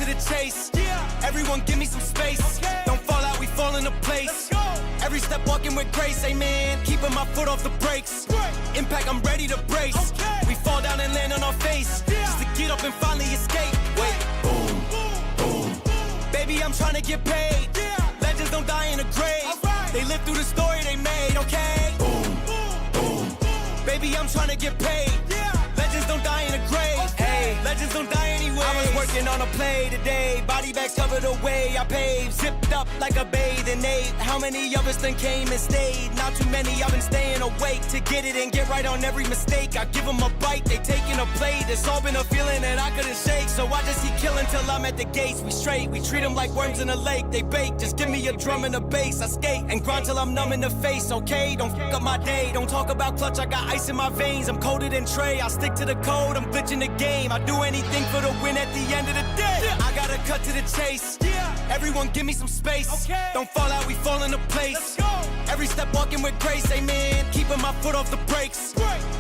the chase. Everyone give me some space. Don't fall out, we fall into place. Every step walking with grace, amen. Keeping my foot off the brakes. Impact, I'm ready to brace. We fall down and land on our face. Just to get up and finally escape. Wait, boom, boom. Baby, I'm trying to get paid. Legends don't die in the grave. They live through the story they made, okay? Boom, boom. Baby, I'm trying to get paid. Legends don't die in the grave. Hey, legends don't die anyway. I was working on a play today. Body bags covered away. I paved, zipped up like a bathing ape. How many of us then came and stayed? Not too many. I've been staying awake to get it and get right on every mistake. I give them a bite, they taking a plate. It's all been a feeling that I couldn't shake. So I just keep killing till I'm at the gates. We straight, we treat them like worms in a lake. They bake, just give me a drum and a bass. I skate and grind till I'm numb in the face, okay? Don't fuck up my day. Don't talk about clutch, I got ice in my veins. I'm coated in Trey, I stick to the code. I'm glitching the game. I do anything for the win at the end of the day. I gotta cut to the chase. Everyone give me some space. Don't fall out, we fall into place. Every step walking with grace, amen. Keeping my foot off the brakes.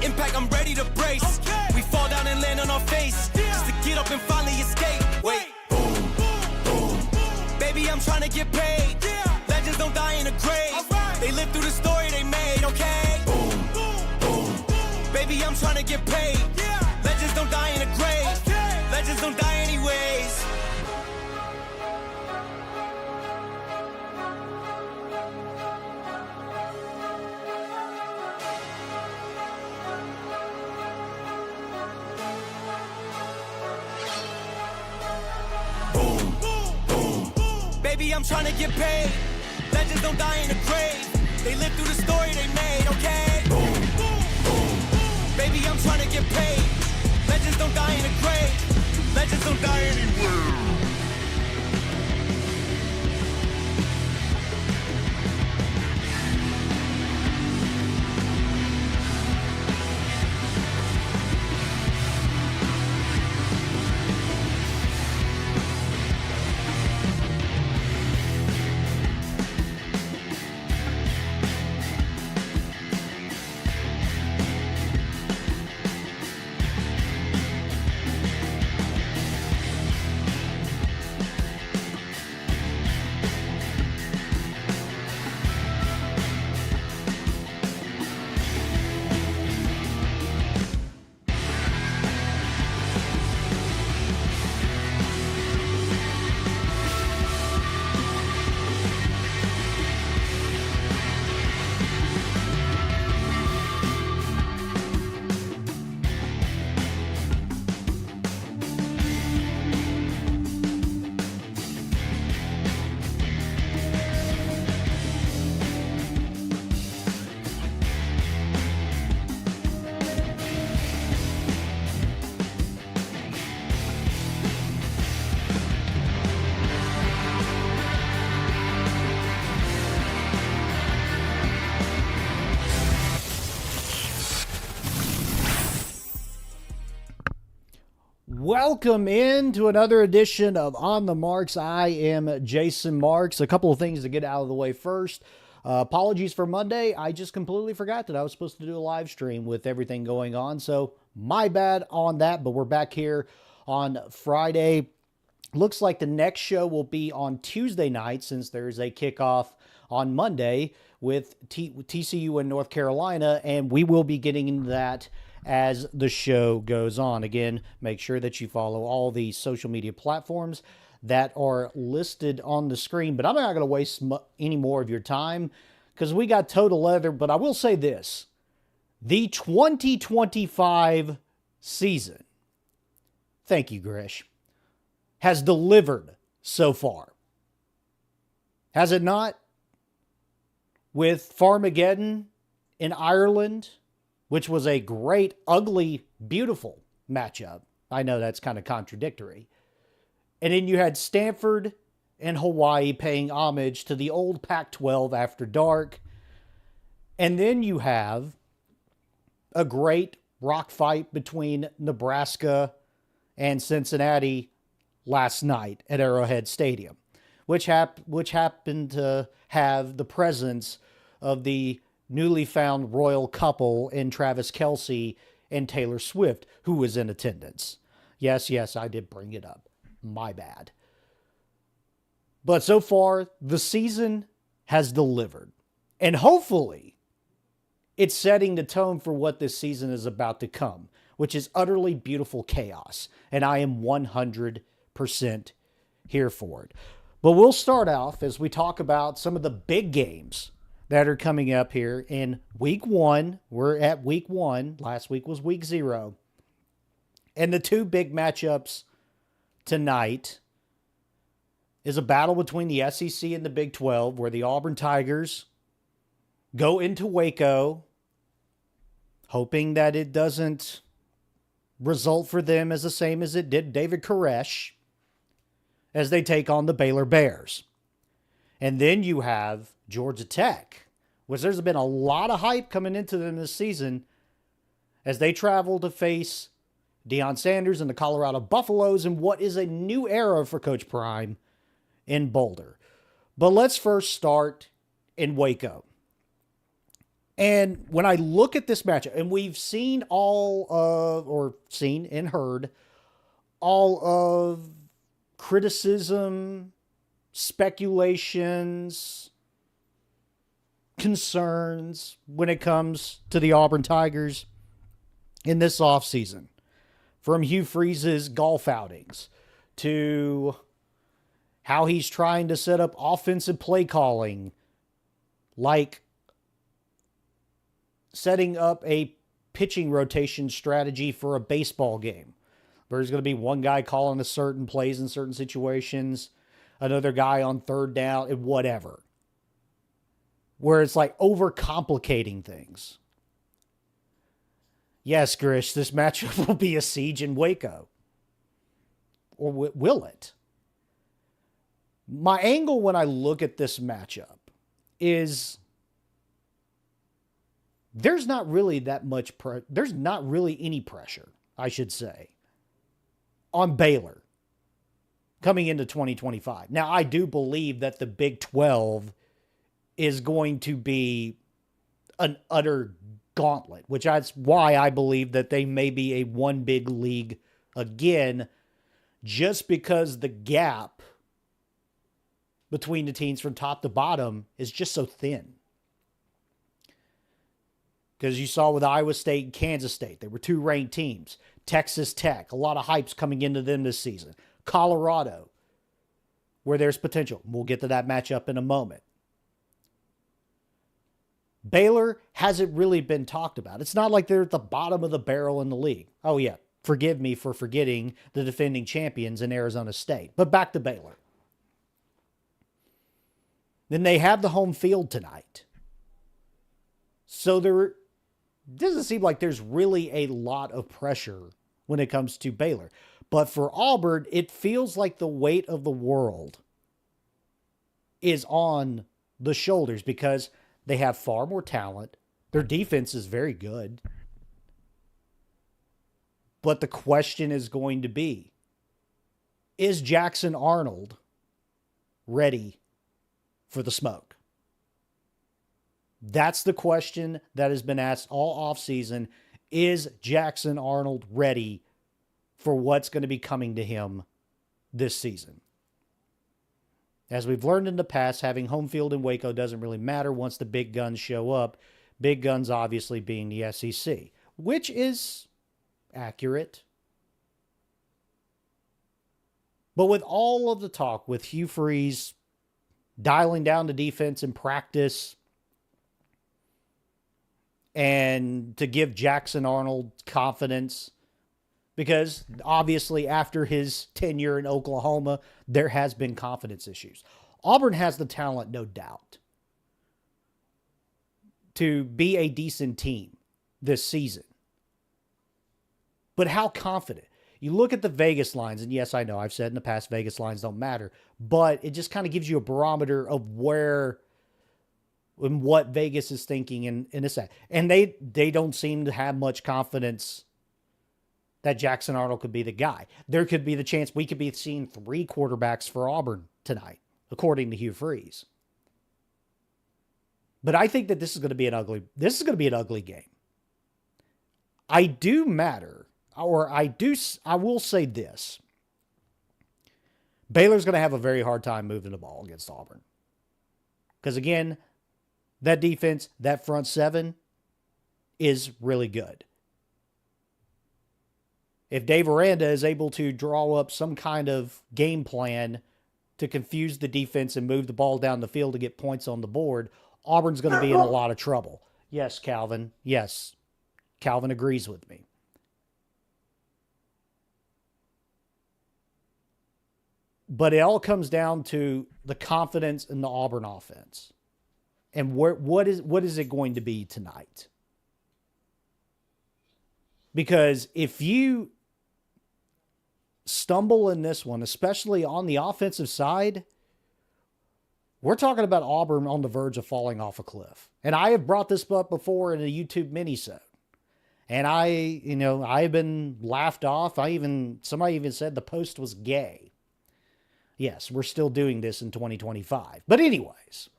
Impact, I'm ready to brace. We fall down and land on our face. Just to get up and finally escape. Wait, boom, boom. Baby, I'm trying to get paid. Legends don't die in the grave. They live through the story they made, okay? Boom, boom. Baby, I'm trying to get paid. Legends don't die in the grave. Legends don't die anyways. Boom, boom. Baby, I'm trying to get paid. Legends don't die in the grave. They live through the story they made, okay? Boom, boom. Baby, I'm trying to get paid. Legends don't die in the grave. Legends don't die anywhere. Welcome in to another edition of On the Marks. I am Jason Marks. A couple of things to get out of the way first. Apologies for Monday. I just completely forgot that I was supposed to do a live stream with everything going on. So my bad on that, but we're back here on Friday. Looks like the next show will be on Tuesday night since there's a kickoff on Monday with TCU in North Carolina, and we will be getting into that as the show goes on. Again, make sure that you follow all the social media platforms that are listed on the screen. But I'm not going to waste any more of your time because we got total leather. But I will say this. The 2025 season, thank you, Grish, has delivered so far. Has it not? With Farmageddon in Ireland, which was a great, ugly, beautiful matchup. I know that's kind of contradictory. And then you had Stanford and Hawaii paying homage to the old Pac-12 after dark. And then you have a great rock fight between Nebraska and Cincinnati last night at Arrowhead Stadium, which happened to have the presence of the newly found royal couple in Travis Kelce and Taylor Swift, who was in attendance. Yes, I did bring it up. My bad. But so far, the season has delivered. And hopefully, it's setting the tone for what this season is about to come, which is utterly beautiful chaos. And I am 100% here for it. But we'll start off as we talk about some of the big games that are coming up here in week 1. We're at week 1. Last week was week 0. And the two big matchups tonight is a battle between the SEC and the Big 12, where the Auburn Tigers go into Waco, hoping that it doesn't result for them as the same as it did David Koresh, as they take on the Baylor Bears. And then you have Georgia Tech, which there's been a lot of hype coming into them this season, as they travel to face Deion Sanders and the Colorado Buffaloes in what is a new era for Coach Prime in Boulder. But let's first start in Waco. And when I look at this matchup, and we've seen and heard all of criticism, speculations, concerns when it comes to the Auburn Tigers in this offseason. From Hugh Freeze's golf outings to how he's trying to set up offensive play calling, like setting up a pitching rotation strategy for a baseball game. There's going to be one guy calling a certain plays in certain situations, another guy on third down, and whatever. Where it's like overcomplicating things. Yes, Grish, this matchup will be a siege in Waco. Or will it? My angle when I look at this matchup is there's not really that much there's not really any pressure, I should say, on Baylor coming into 2025. Now, I do believe that the Big 12 is going to be an utter gauntlet, which is why I believe that they may be a one big league again, just because the gap between the teams from top to bottom is just so thin. Because you saw with Iowa State and Kansas State, they were two ranked teams. Texas Tech, a lot of hypes coming into them this season. Colorado, where there's potential. We'll get to that matchup in a moment. Baylor hasn't really been talked about. It's not like they're at the bottom of the barrel in the league. Oh yeah, forgive me for forgetting the defending champions in Arizona State. But back to Baylor. Then they have the home field tonight. So there doesn't seem like there's really a lot of pressure when it comes to Baylor. But for Auburn, it feels like the weight of the world is on the shoulders because they have far more talent. Their defense is very good. But the question is going to be, is Jackson Arnold ready for the smoke? That's the question that has been asked all offseason. Is Jackson Arnold ready for what's going to be coming to him this season? As we've learned in the past, having home field in Waco doesn't really matter once the big guns show up. Big guns obviously being the SEC, which is accurate. But with all of the talk with Hugh Freeze dialing down the defense in practice and to give Jackson Arnold confidence, because obviously after his tenure in Oklahoma, there has been confidence issues. Auburn has the talent, no doubt, to be a decent team this season. But how confident? You look at the Vegas lines, and yes, I know I've said in the past Vegas lines don't matter, but it just kind of gives you a barometer of where and what Vegas is thinking in this. And they don't seem to have much confidence that Jackson Arnold could be the guy. There could be the chance we could be seeing 3 quarterbacks for Auburn tonight, according to Hugh Freeze. But I think that this is going to be an ugly game. I will say this. Baylor's going to have a very hard time moving the ball against Auburn. Because again, that defense, that front seven is really good. If Dave Aranda is able to draw up some kind of game plan to confuse the defense and move the ball down the field to get points on the board, Auburn's going to be in a lot of trouble. Yes, Calvin. Yes. Calvin agrees with me. But it all comes down to the confidence in the Auburn offense. And what is it going to be tonight? Because if you stumble in this one, especially on the offensive side, we're talking about Auburn on the verge of falling off a cliff. And I have brought this up before in a YouTube mini-sode. And I've been laughed off. Somebody even said the post was gay. Yes, we're still doing this in 2025. But anyways,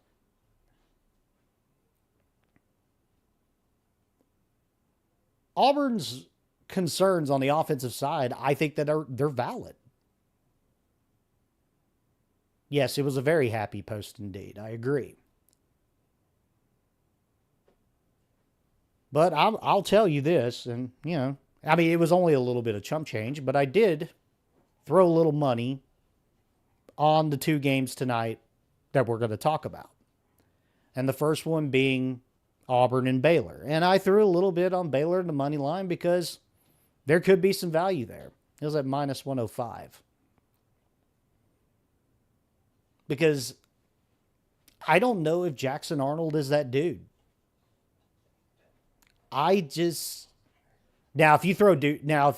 Auburn's concerns on the offensive side, I think that they're valid. Yes, it was a very happy post indeed. I agree. But I'll tell you this, and it was only a little bit of chump change, but I did throw a little money on the two games tonight that we're going to talk about. And the first one being Auburn and Baylor. And I threw a little bit on Baylor in the money line because there could be some value there. It was at minus 105. Because I don't know if Jackson Arnold is that dude. Now, if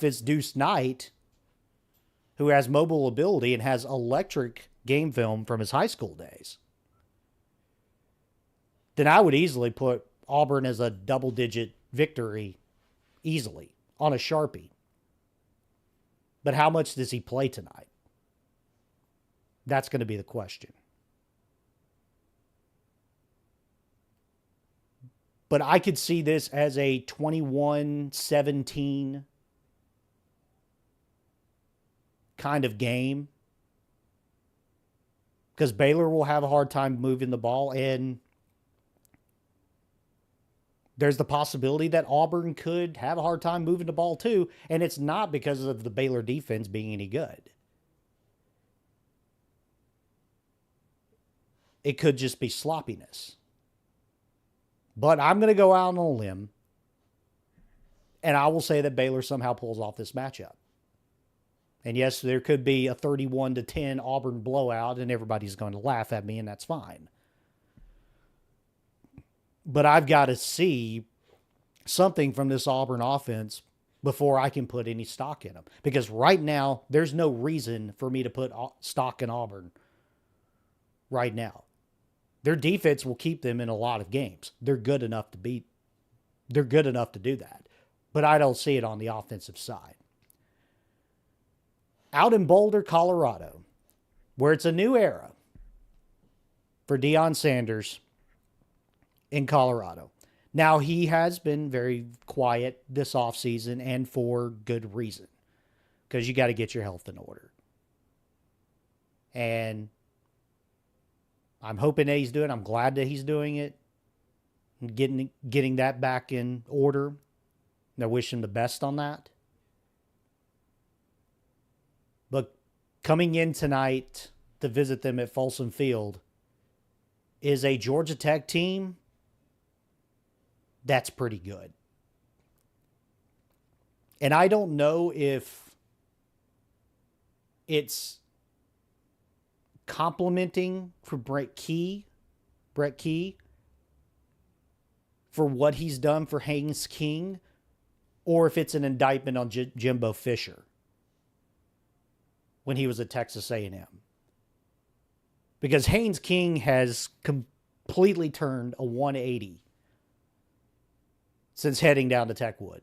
it's Deuce Knight, who has mobile ability and has electric game film from his high school days, then I would easily put Auburn as a double-digit victory easily on a Sharpie. But how much does he play tonight? That's going to be the question. But I could see this as a 21-17 kind of game. Because Baylor will have a hard time moving the ball, and there's the possibility that Auburn could have a hard time moving the ball too, and it's not because of the Baylor defense being any good. It could just be sloppiness. But I'm going to go out on a limb, and I will say that Baylor somehow pulls off this matchup. And yes, there could be a 31-10 Auburn blowout, and everybody's going to laugh at me, and that's fine. But I've got to see something from this Auburn offense before I can put any stock in them. Because right now, there's no reason for me to put stock in Auburn right now. Their defense will keep them in a lot of games. They're good enough to do that. But I don't see it on the offensive side. Out in Boulder, Colorado, where it's a new era for Deion Sanders in Colorado. Now, he has been very quiet this offseason, and for good reason, because you got to get your health in order. And I'm hoping that he's doing it. I'm glad that he's doing it. Getting that back in order. And I wish him the best on that. But coming in tonight to visit them at Folsom Field is a Georgia Tech team that's pretty good. And I don't know if it's complimenting for Brett Key for what he's done for Haynes King, or if it's an indictment on Jimbo Fisher when he was at Texas A&M. Because Haynes King has completely turned a 180 since heading down to Techwood.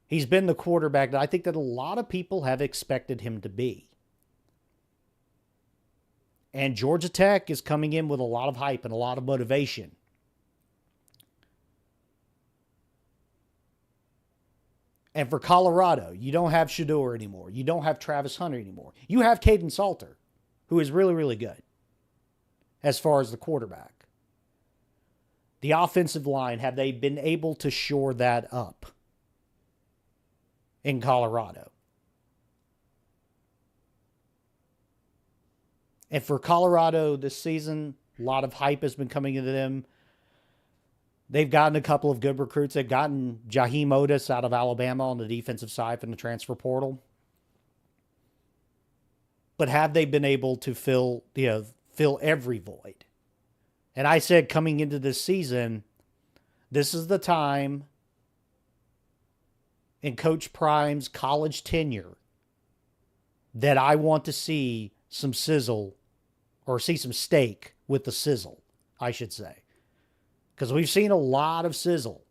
He's been the quarterback that I think that a lot of people have expected him to be. And Georgia Tech is coming in with a lot of hype and a lot of motivation. And for Colorado, you don't have Shedeur anymore. You don't have Travis Hunter anymore. You have Caden Salter, who is really, really good as far as the quarterback. The offensive line, have they been able to shore that up in Colorado? And for Colorado this season, a lot of hype has been coming into them. They've gotten a couple of good recruits. They've gotten Jaheim Otis out of Alabama on the defensive side from the transfer portal. But have they been able to fill every void? And I said coming into this season, this is the time in Coach Prime's college tenure that I want to see some sizzle, or see some steak with the sizzle, I should say. Because we've seen a lot of sizzle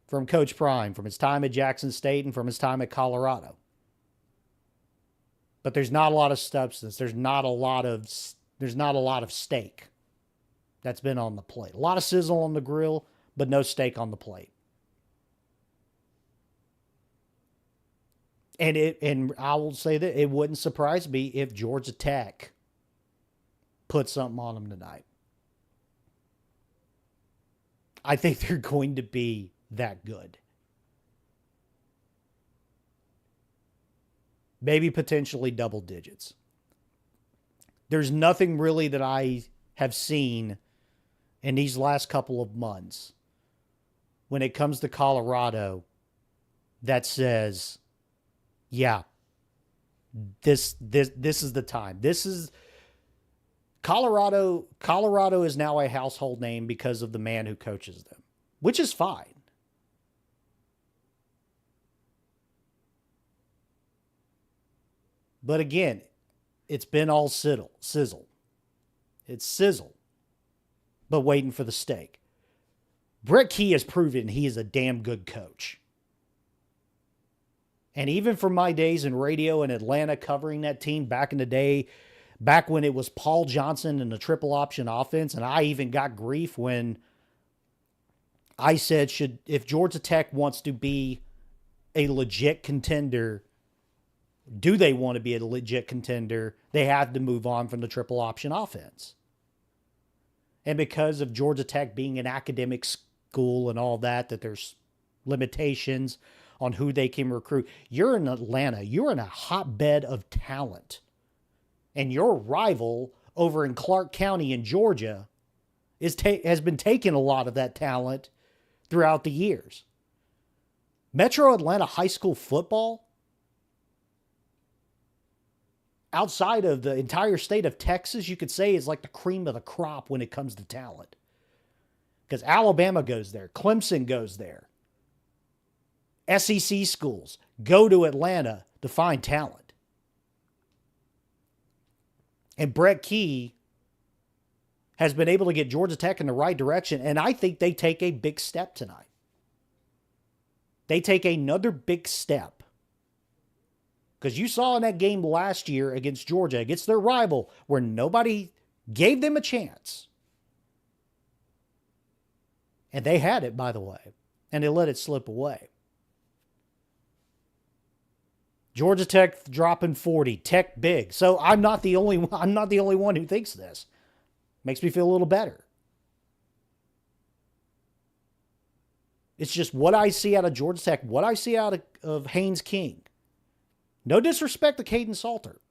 from Coach Prime, from his time at Jackson State and from his time at Colorado. But there's not a lot of substance. There's not a lot of steak that's been on the plate. A lot of sizzle on the grill, but no steak on the plate. And I will say that it wouldn't surprise me if Georgia Tech put something on them tonight. I think they're going to be that good. Maybe potentially double digits. There's nothing really that I have seen in these last couple of months when it comes to Colorado that says, yeah, this is the time. This is Colorado is now a household name because of the man who coaches them, which is fine. But again, it's been all sizzle. It's sizzle, but waiting for the steak. Brett Key has proven he is a damn good coach. And even from my days in radio in Atlanta covering that team back in the day, back when it was Paul Johnson and the triple option offense, and I even got grief when I said, if Georgia Tech wants to be a legit contender, do they want to be a legit contender? They have to move on from the triple option offense. And because of Georgia Tech being an academic school and all that there's limitations on who they can recruit. You're in Atlanta. You're in a hotbed of talent. And your rival over in Clark County in Georgia has been taking a lot of that talent throughout the years. Metro Atlanta high school football, outside of the entire state of Texas, you could say is like the cream of the crop when it comes to talent. Because Alabama goes there. Clemson goes there. SEC schools go to Atlanta to find talent. And Brett Key has been able to get Georgia Tech in the right direction, and I think they take a big step tonight. They take another big step. Because you saw in that game last year against Georgia, against their rival, where nobody gave them a chance. And they had it, by the way, and they let it slip away. Georgia Tech dropping 40, Tech big. So I'm not the only one who thinks this. Makes me feel a little better. It's just what I see out of Georgia Tech, what I see out of Haynes King. No disrespect to Caden Salter.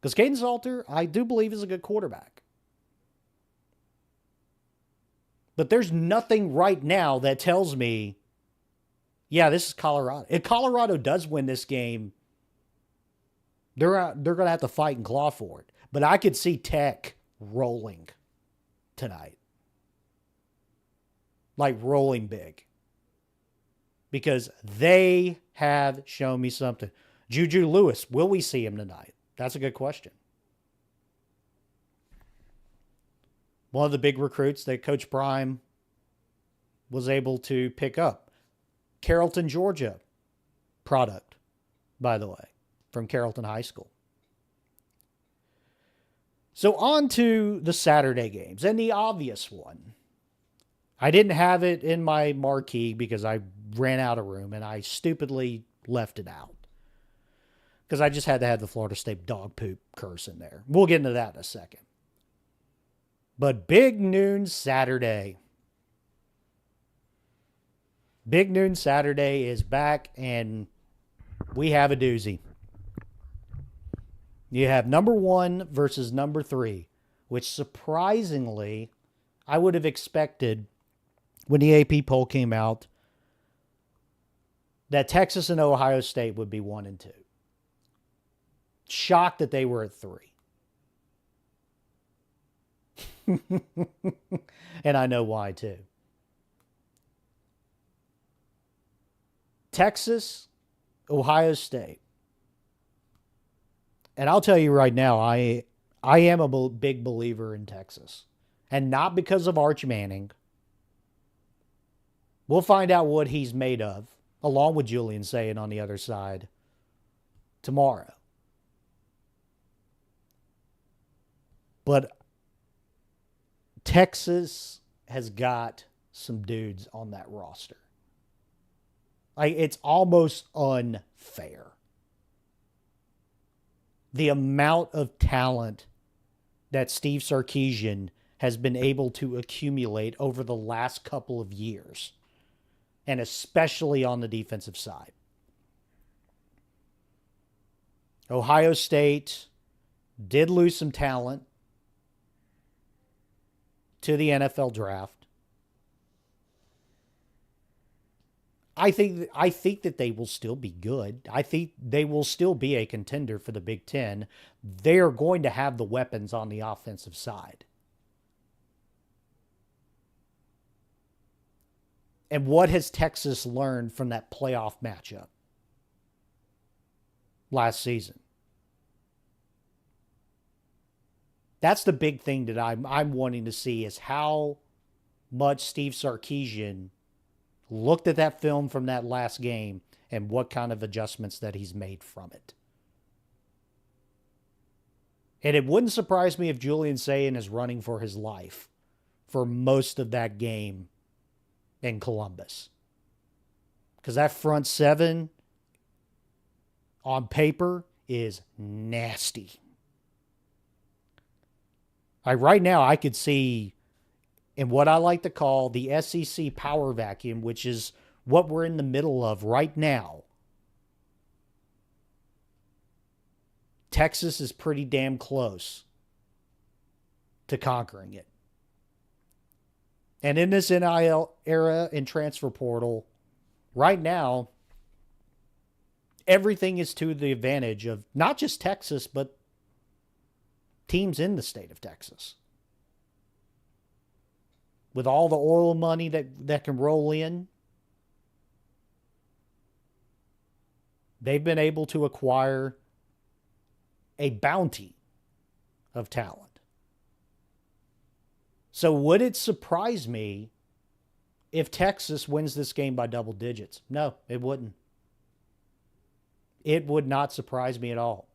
Because Caden Salter, I do believe, is a good quarterback. But there's nothing right now that tells me, yeah, this is Colorado. If Colorado does win this game, they're going to have to fight and claw for it. But I could see Tech rolling tonight. Like rolling big. Because they have shown me something. Juju Lewis, will we see him tonight? That's a good question. One of the big recruits that Coach Prime was able to pick up. Carrollton, Georgia product, by the way, from Carrollton High School. So on to the Saturday games, and the obvious one. I didn't have it in my marquee because I ran out of room, and I stupidly left it out. Because I just had to have the Florida State dog poop curse in there. We'll get into that in a second. But Big Noon Saturday. Big Noon Saturday is back, and we have a doozy. You have number 1 versus number 3, which surprisingly, I would have expected when the AP poll came out that Texas and Ohio State would be 1 and 2. Shocked that they were at 3. And I know why too. Texas, Ohio State. And I'll tell you right now, I am a big believer in Texas. And not because of Arch Manning. We'll find out what he's made of, along with Julian Sayin on the other side, tomorrow. But Texas has got some dudes on that roster. It's almost unfair. The amount of talent that Steve Sarkisian has been able to accumulate over the last couple of years, and especially on the defensive side. Ohio State did lose some talent to the NFL draft. I think that they will still be good. I think they will still be a contender for the Big Ten. They're going to have the weapons on the offensive side. And what has Texas learned from that playoff matchup last season? That's the big thing that I'm wanting to see, is how much Steve Sarkisian looked at that film from that last game and what kind of adjustments that he's made from it. And it wouldn't surprise me if Julian Sayin is running for his life for most of that game in Columbus. Because that front seven on paper is nasty. Right now, I could see in what I like to call the SEC power vacuum, which is what we're in the middle of right now. Texas is pretty damn close to conquering it. And in this NIL era and transfer portal, right now, everything is to the advantage of not just Texas, but teams in the state of Texas. With all the oil money that can roll in, they've been able to acquire a bounty of talent. So would it surprise me if Texas wins this game by double digits? No, it wouldn't. It would not surprise me at all.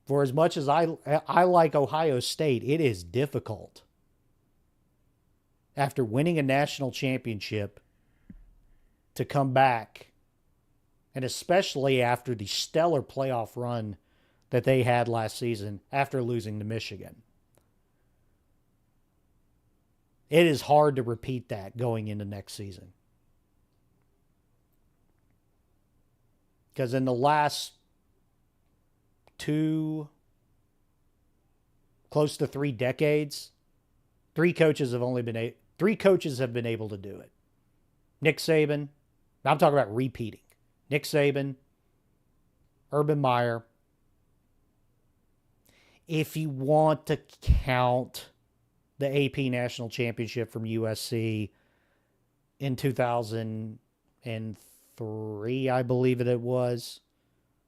For as much as I like Ohio State, it is difficult after winning a national championship to come back, and especially after the stellar playoff run that they had last season after losing to Michigan. It is hard to repeat that going into next season. Because in the last close to 3 decades, 3 coaches have been able to do it. Nick Saban, I'm talking about repeating. Nick Saban, Urban Meyer. If you want to count the AP National Championship from USC in 2003, I believe it was,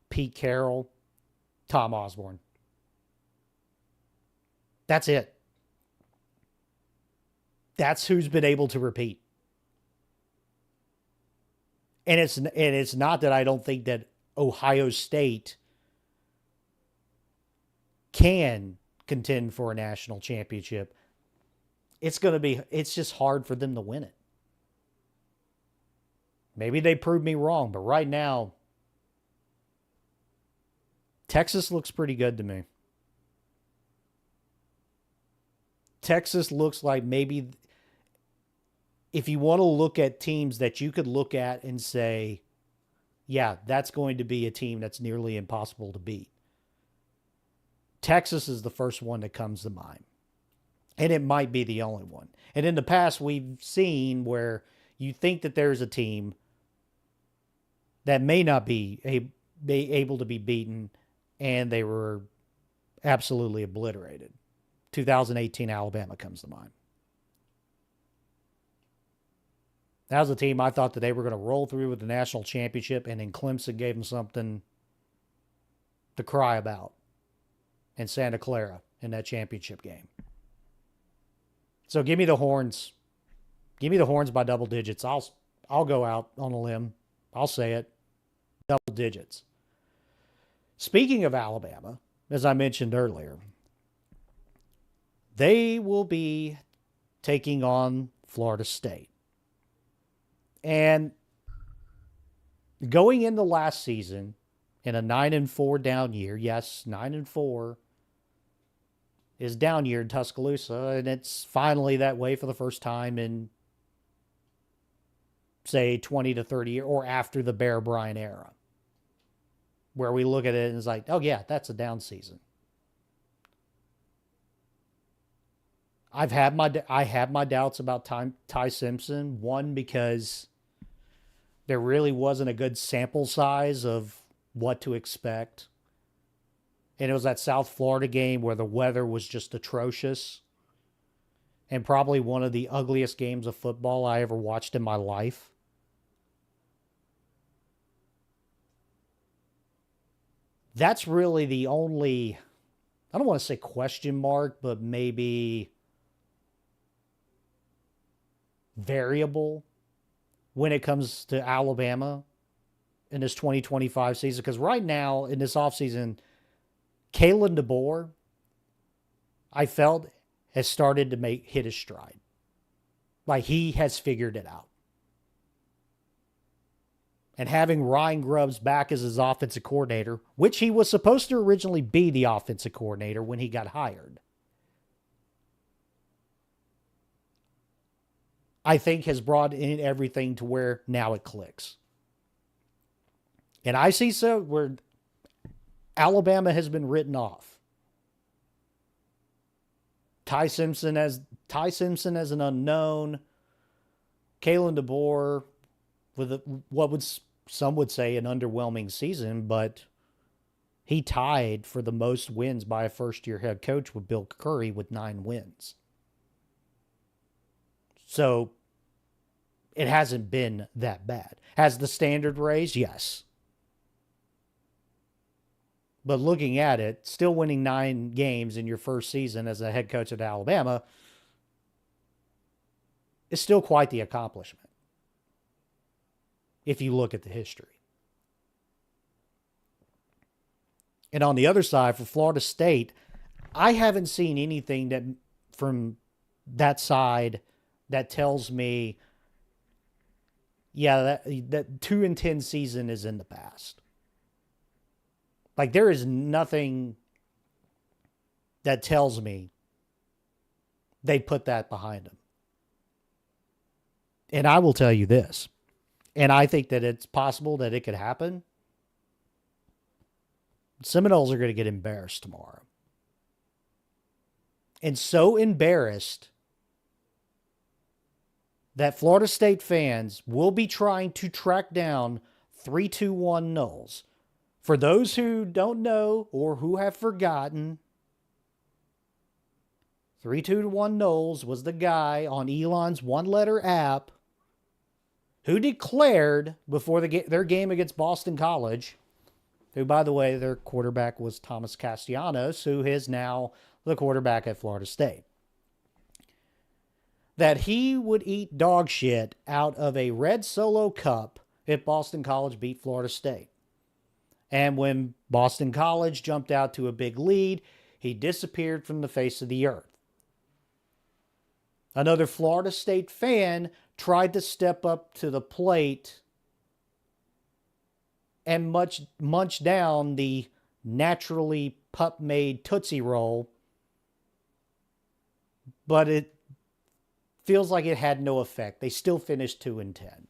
Pete Carroll, Tom Osborne. That's it. That's who's been able to repeat. And it's not that I don't think that Ohio State can contend for a national championship. it's just hard for them to win it. Maybe they prove me wrong, but right now, Texas looks pretty good to me. Texas looks like maybe if you want to look at teams that you could look at and say, yeah, that's going to be a team that's nearly impossible to beat. Texas is the first one that comes to mind. And it might be the only one. And in the past, we've seen where you think that there's a team that may not be able to be beaten, and they were absolutely obliterated. 2018 Alabama comes to mind. That was a team I thought that they were going to roll through with the national championship, and then Clemson gave them something to cry about in Santa Clara in that championship game. So give me the Horns. Give me the Horns by double digits. I'll go out on a limb. I'll say it. Double digits. Speaking of Alabama, as I mentioned earlier, they will be taking on Florida State. And going into last season in a 9-4 down year, yes, 9-4 is down year in Tuscaloosa, and it's finally that way for the first time in, say, 20 to 30 years, or after the Bear Bryant era, where we look at it and it's like, oh yeah, that's a down season. I have my doubts about Ty Simpson. One, because there really wasn't a good sample size of what to expect. And it was that South Florida game where the weather was just atrocious. And probably one of the ugliest games of football I ever watched in my life. That's really the only, I don't want to say question mark, but maybe variable when it comes to Alabama in this 2025 season. Because right now, in this offseason, Kalen DeBoer, I felt, has started to hit his stride. Like, he has figured it out. And having Ryan Grubbs back as his offensive coordinator, which he was supposed to originally be the offensive coordinator when he got hired, I think has brought in everything to where now it clicks. And I see so where Alabama has been written off. Ty Simpson as an unknown. Kalen DeBoer with some would say an underwhelming season, but he tied for the most wins by a first-year head coach with Bill Curry with 9 wins. So it hasn't been that bad. Has the standard raised? Yes. But looking at it, still winning 9 games in your first season as a head coach at Alabama is still quite the accomplishment, if you look at the history. And on the other side, for Florida State, I haven't seen anything that from that side that tells me, yeah, that 2-10 season is in the past. Like, there is nothing that tells me they put that behind them. And I will tell you this, and I think that it's possible that it could happen. Seminoles are going to get embarrassed tomorrow. And so embarrassed that Florida State fans will be trying to track down 3-2-1 Noles. For those who don't know or who have forgotten, 3-2-1 Noles was the guy on Elon's one-letter app who declared before their game against Boston College, who, by the way, their quarterback was Thomas Castellanos, who is now the quarterback at Florida State, that he would eat dog shit out of a red Solo cup if Boston College beat Florida State. And when Boston College jumped out to a big lead, he disappeared from the face of the earth. Another Florida State fan tried to step up to the plate and munch down the naturally pup-made Tootsie Roll, but it feels like it had no effect. They still finished 2-10.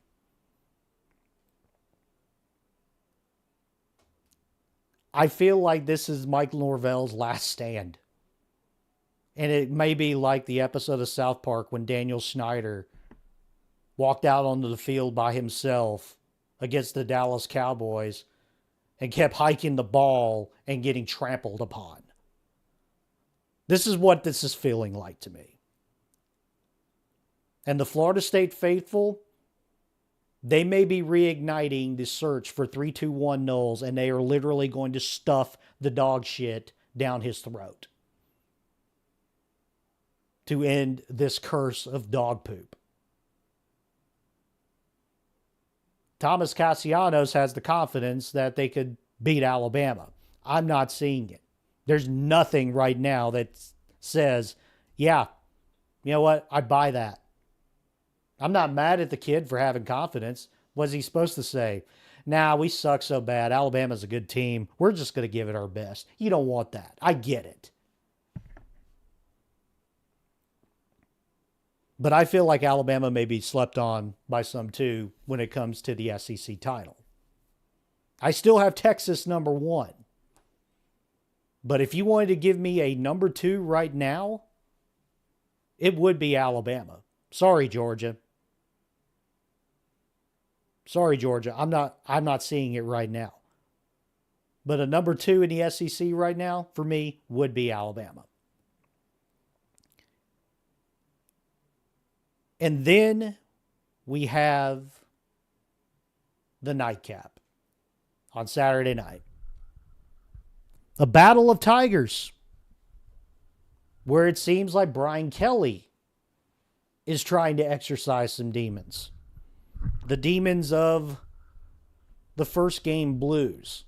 I feel like this is Mike Norvell's last stand. And it may be like the episode of South Park when Daniel Snyder walked out onto the field by himself against the Dallas Cowboys and kept hiking the ball and getting trampled upon. This is what this is feeling like to me. And the Florida State faithful, they may be reigniting the search for 3-2-1 Knowles, and they are literally going to stuff the dog shit down his throat to end this curse of dog poop. Thomas Castellanos has the confidence that they could beat Alabama. I'm not seeing it. There's nothing right now that says, yeah, you know what? I buy that. I'm not mad at the kid for having confidence. What's he supposed to say? Nah, we suck so bad. Alabama's a good team. We're just going to give it our best. You don't want that. I get it. But I feel like Alabama may be slept on by some too when it comes to the SEC title. I still have Texas number 1. But if you wanted to give me a number 2 right now, it would be Alabama. Sorry, Georgia. Sorry, Georgia. I'm not seeing it right now. But a number 2 in the SEC right now, for me, would be Alabama. And then we have the nightcap on Saturday night. A battle of Tigers, where it seems like Brian Kelly is trying to exercise some demons. The demons of the first game blues.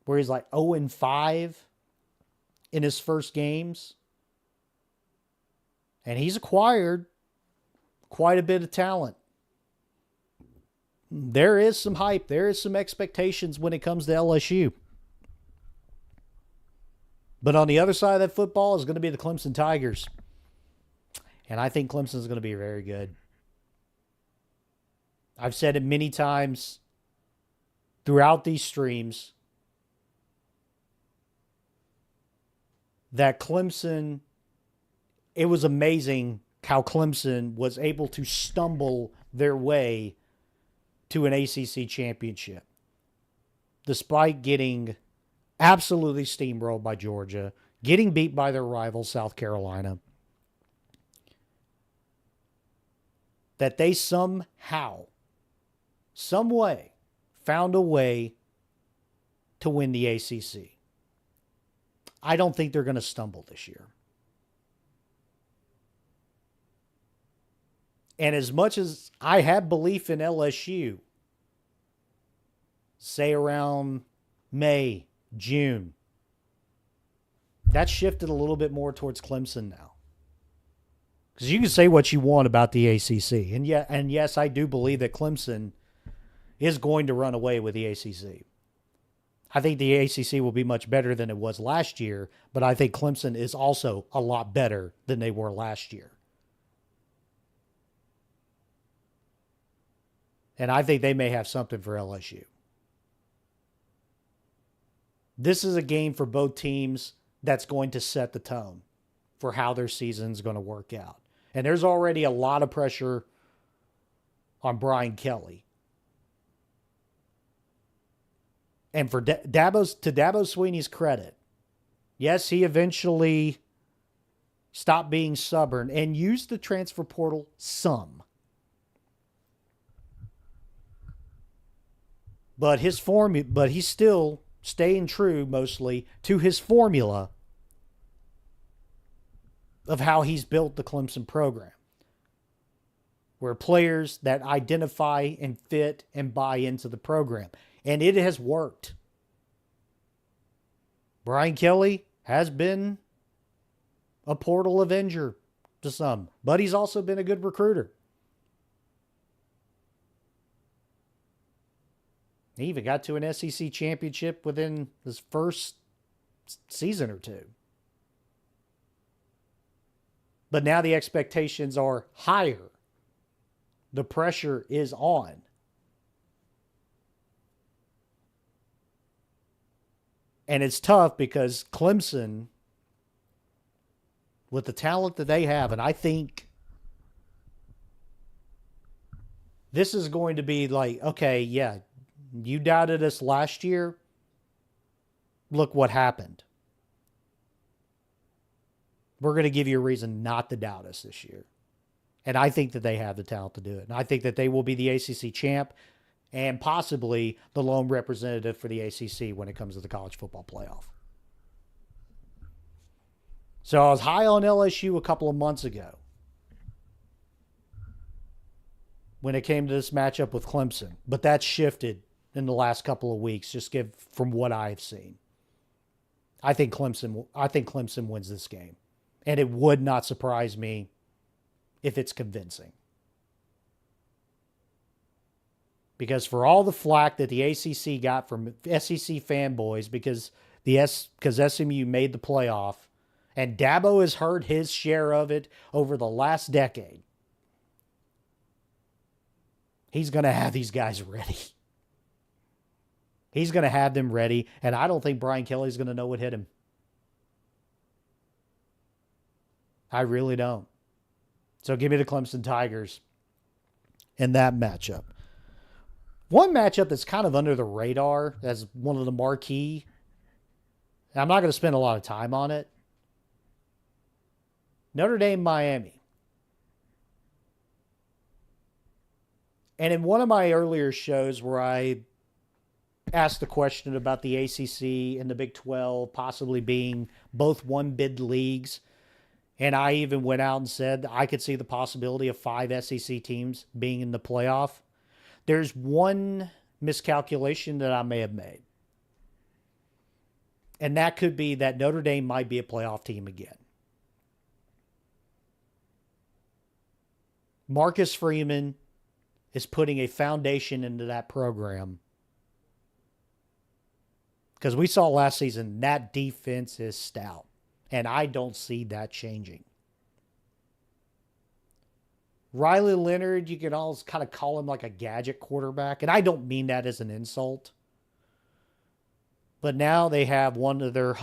Where he's like 0-5 in his first games. And he's acquired quite a bit of talent. There is some hype. There is some expectations when it comes to LSU. But on the other side of that football is going to be the Clemson Tigers. And I think Clemson is going to be very good. I've said it many times throughout these streams that Clemson, it was amazing how Clemson was able to stumble their way to an ACC championship, despite getting absolutely steamrolled by Georgia, getting beat by their rival, South Carolina. That they somehow, some way, found a way to win the ACC. I don't think they're going to stumble this year. And as much as I have belief in LSU, say around May, June, that's shifted a little bit more towards Clemson now. Because you can say what you want about the ACC. And yes, I do believe that Clemson is going to run away with the ACC. I think the ACC will be much better than it was last year, but I think Clemson is also a lot better than they were last year. And I think they may have something for LSU. This is a game for both teams that's going to set the tone for how their season's going to work out. And there's already a lot of pressure on Brian Kelly. And for Dabo Swinney's credit, yes, he eventually stopped being stubborn and used the transfer portal some. But he's still staying true mostly to his formula of how he's built the Clemson program, where players that identify and fit and buy into the program. And it has worked. Brian Kelly has been a portal Avenger to some, but he's also been a good recruiter. He even got to an SEC championship within his first season or two. But now the expectations are higher. The pressure is on. And it's tough because Clemson, with the talent that they have, and I think this is going to be like, okay, yeah, you doubted us last year. Look what happened. We're going to give you a reason not to doubt us this year. And I think that they have the talent to do it. And I think that they will be the ACC champ and possibly the lone representative for the ACC when it comes to the college football playoff. So I was high on LSU a couple of months ago when it came to this matchup with Clemson. But that shifted in the last couple of weeks, just from what I've seen. I think Clemson wins this game. And it would not surprise me if it's convincing. Because for all the flack that the ACC got from SEC fanboys because SMU made the playoff, and Dabo has heard his share of it over the last decade, he's going to have these guys ready. He's going to have them ready, and I don't think Brian Kelly's going to know what hit him. I really don't. So give me the Clemson Tigers in that matchup. One matchup that's kind of under the radar as one of the marquee, and I'm not going to spend a lot of time on it, Notre Dame, Miami. And in one of my earlier shows where I asked the question about the ACC and the Big 12 possibly being both one-bid leagues, and I even went out and said I could see the possibility of 5 SEC teams being in the playoff, there's one miscalculation that I may have made. And that could be that Notre Dame might be a playoff team again. Marcus Freeman is putting a foundation into that program. Because we saw last season that defense is stout. And I don't see that changing. Riley Leonard, you can always kind of call him like a gadget quarterback. And I don't mean that as an insult. But now they have one of their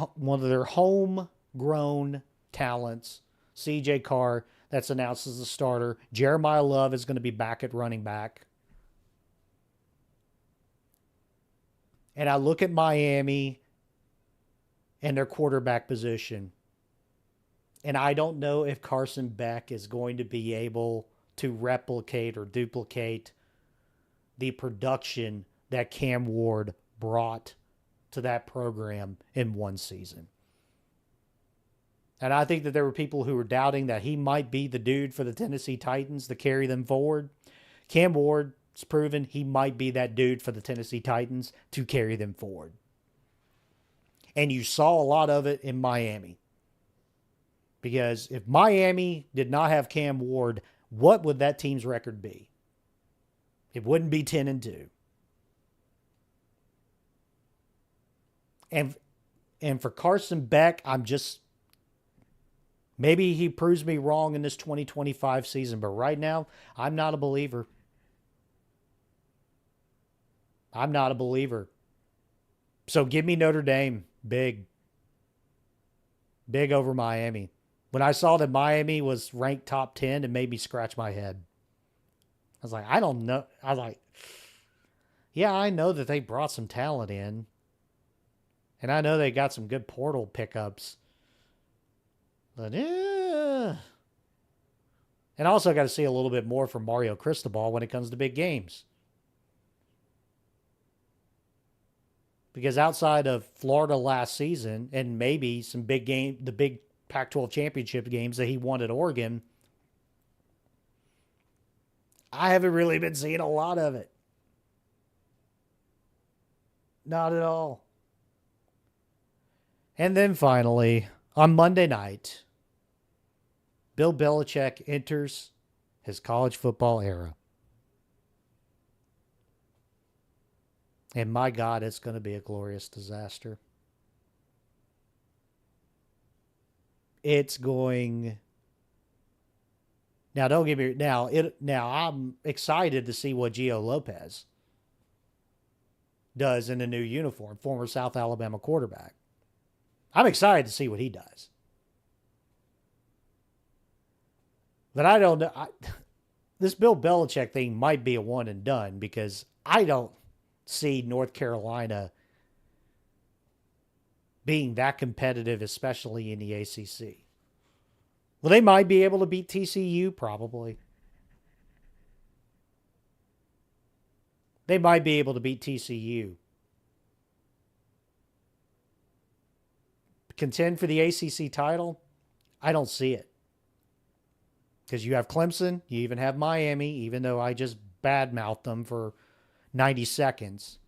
homegrown talents, C.J. Carr, that's announced as a starter. Jeremiah Love is going to be back at running back. And I look at Miami and their quarterback position. And I don't know if Carson Beck is going to be able to replicate or duplicate the production that Cam Ward brought to that program in one season. And I think that there were people who were doubting that he might be the dude for the Tennessee Titans to carry them forward. Cam Ward's proven he might be that dude for the Tennessee Titans to carry them forward. And you saw a lot of it in Miami. Because if Miami did not have Cam Ward, what would that team's record be? It wouldn't be 10-2. And for Carson Beck, maybe he proves me wrong in this 2025 season, but right now, I'm not a believer. I'm not a believer. So give me Notre Dame, big. Big over Miami. When I saw that Miami was ranked top 10, it made me scratch my head. I was like, I don't know. I was like, yeah, I know that they brought some talent in. And I know they got some good portal pickups. But, And I also got to see a little bit more from Mario Cristobal when it comes to big games. Because outside of Florida last season and maybe some big game, the big Pac-12 championship games that he won at Oregon, I haven't really been seeing a lot of it. Not at all. And then finally, on Monday night, Bill Belichick enters his college football era. And my God, it's going to be a glorious disaster. It's going. Now, don't get me now. I'm excited to see what Gio Lopez does in a new uniform, former South Alabama quarterback. I'm excited to see what he does. But I don't know. This Bill Belichick thing might be a one and done because I don't see North Carolina being that competitive, especially in the ACC. Well, they might be able to beat TCU, probably. They might be able to beat TCU. Contend for the ACC title? I don't see it. Because you have Clemson, you even have Miami, even though I just badmouthed them for 90 seconds.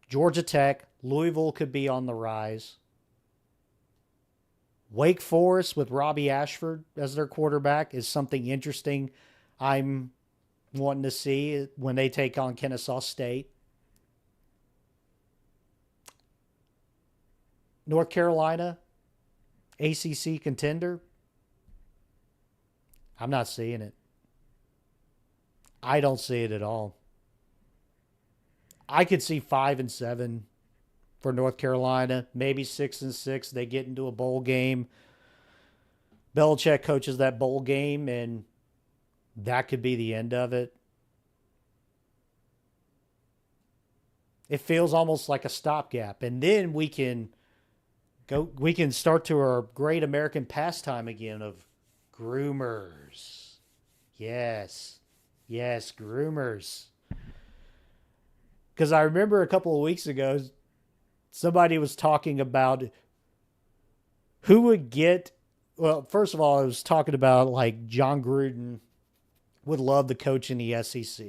Georgia Tech, Louisville could be on the rise. Wake Forest with Robbie Ashford as their quarterback is something interesting I'm wanting to see when they take on Kennesaw State. North Carolina, ACC contender. I'm not seeing it. I don't see it at all. I could see 5-7 for North Carolina, maybe 6-6. They get into a bowl game. Belichick coaches that bowl game, and that could be the end of it. It feels almost like a stopgap, and then we can go. We can start to our great American pastime again of groomers. Yes, groomers. Because I remember a couple of weeks ago, somebody was talking about who would get. Well, first of all, I was talking about like John Gruden would love to coach in the SEC,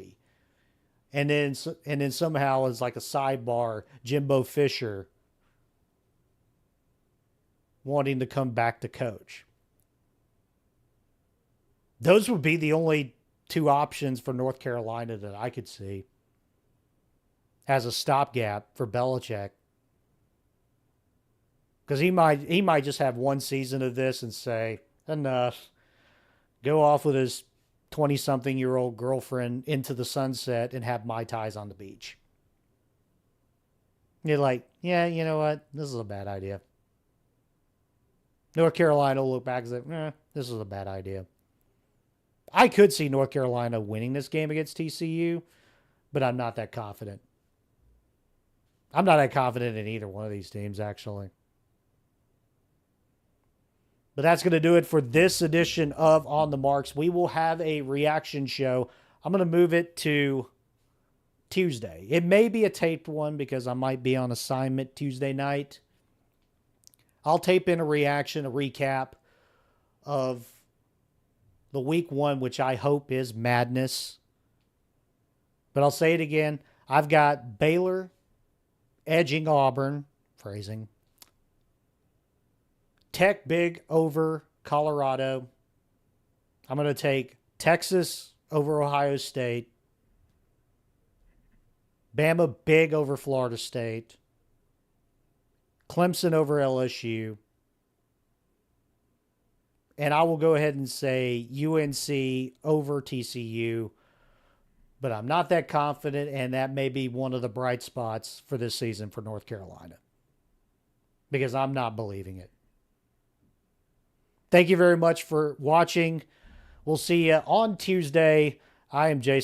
and then somehow as like a sidebar, Jimbo Fisher wanting to come back to coach. Those would be the only two options for North Carolina that I could see as a stopgap for Belichick. Because he might just have one season of this and say, enough. Go off with his 20-something-year-old girlfriend into the sunset and have Mai Tais on the beach. You're like, yeah, you know what? This is a bad idea. North Carolina will look back and say, this is a bad idea. I could see North Carolina winning this game against TCU, but I'm not that confident. I'm not that confident in either one of these teams, actually. But that's going to do it for this edition of On the Marks. We will have a reaction show. I'm going to move it to Tuesday. It may be a taped one because I might be on assignment Tuesday night. I'll tape in a reaction, a recap of the week one, which I hope is madness. But I'll say it again. I've got Baylor edging Auburn. Phrasing. Tech big over Colorado. I'm going to take Texas over Ohio State. Bama big over Florida State. Clemson over LSU. And I will go ahead and say UNC over TCU. But I'm not that confident, and that may be one of the bright spots for this season for North Carolina. Because I'm not believing it. Thank you very much for watching. We'll see you on Tuesday. I am Jason.